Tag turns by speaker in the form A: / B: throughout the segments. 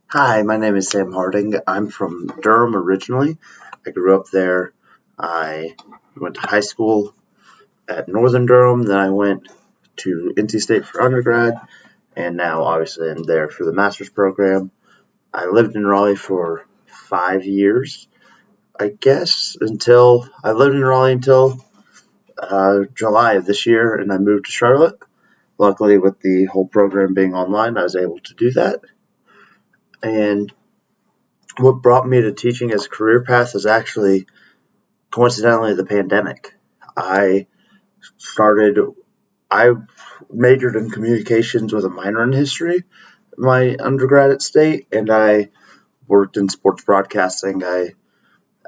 A: Hi, my name is Sam Harding. I'm from Durham originally. I grew up there. I went to high school at Northern Durham, then I went to NC State for undergrad, and now obviously I'm there for the master's program. I lived in Raleigh for 5 years, I guess, until I lived in Raleigh until July of this year, and I moved to Charlotte. Luckily, with the whole program being online, I was able to do that. And what brought me to teaching as a career path is actually coincidentally the pandemic. I started, I majored in communications with a minor in history in my undergrad at State, and I worked in sports broadcasting. I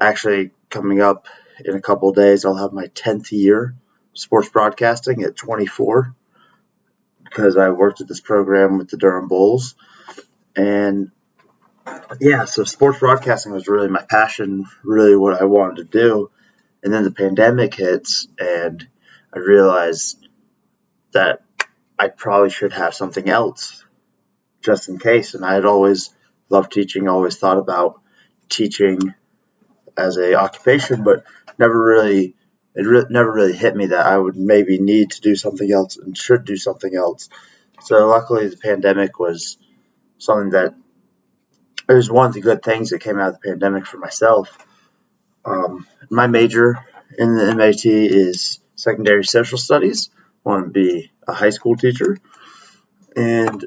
A: actually, coming up in a couple of days, I'll have my 10th year sports broadcasting at 24 because I worked at this program with the Durham Bulls. And yeah, so sports broadcasting was really my passion, really what I wanted to do. And then the pandemic hits, and I realized that I probably should have something else just in case. And I had always loved teaching, always thought about teaching as a occupation, but never really hit me that I would maybe need to do something else and should do something else. So luckily, the pandemic was something that it was one of the good things that came out of the pandemic for myself. My major in the MAT is secondary social studies. I want to be a high school teacher. And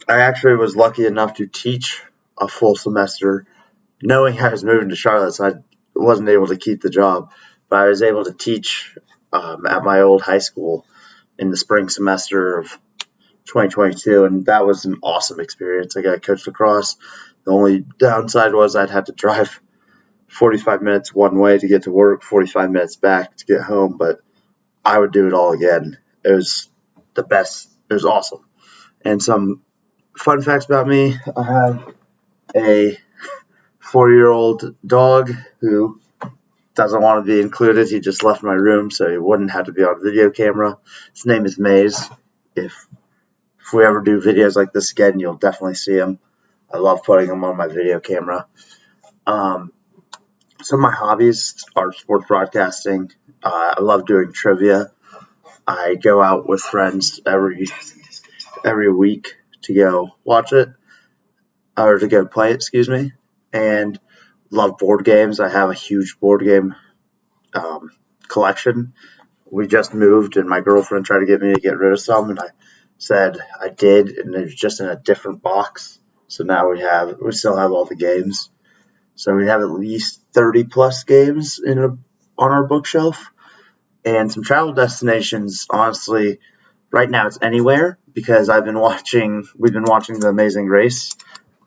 A: I actually was lucky enough to teach a full semester, knowing I was moving to Charlotte, so I wasn't able to keep the job. But I was able to teach at my old high school in the spring semester of 2022, and that was an awesome experience. I got coached lacrosse. The only downside was I'd have to drive 45 minutes one way to get to work, 45 minutes back to get home, but I would do it all again. It was the best. It was awesome. And some fun facts about me: I have a 4-year-old dog who doesn't want to be included. He just left my room, so he wouldn't have to be on video camera. His name is Maze. If we ever do videos like this again, you'll definitely see him. I love putting him on my video camera. Some of my hobbies are sports broadcasting. I love doing trivia. I go out with friends every week to go watch it, or to go play it, excuse me, and love board games. I have a huge board game collection. We just moved, and my girlfriend tried to get me to get rid of some, and I said I did, and it was just in a different box. So now we still have all the games. So we have at least 30 plus games on our bookshelf, and some travel destinations. Honestly, right now it's anywhere because we've been watching The Amazing Race,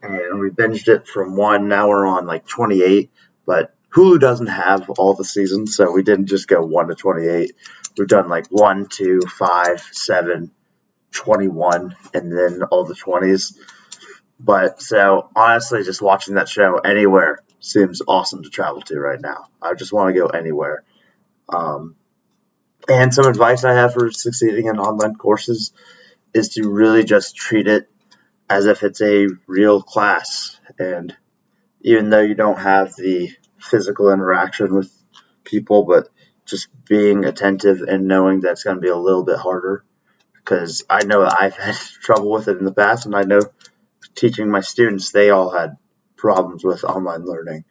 A: and we binged it from one. Now we're on like 28, but Hulu doesn't have all the seasons, so we didn't just go 1 to 28. We've done like 1, 2, 5, 7, 21, and then all the 20s. But so honestly, just watching that show anywhere seems awesome to travel to right now. I just want to go anywhere. And some advice I have for succeeding in online courses is to really just treat it as if it's a real class. And even though you don't have the physical interaction with people, but just being attentive and knowing that's going to be a little bit harder, because I know I've had trouble with it in the past, and I know teaching my students, they all had problems with online learning.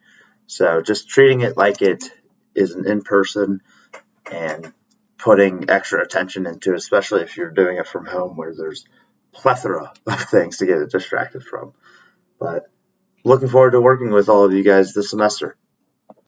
A: So just treating it like it is an in-person and putting extra attention into it, especially if you're doing it from home where there's plethora of things to get it distracted from. But looking forward to working with all of you guys this semester.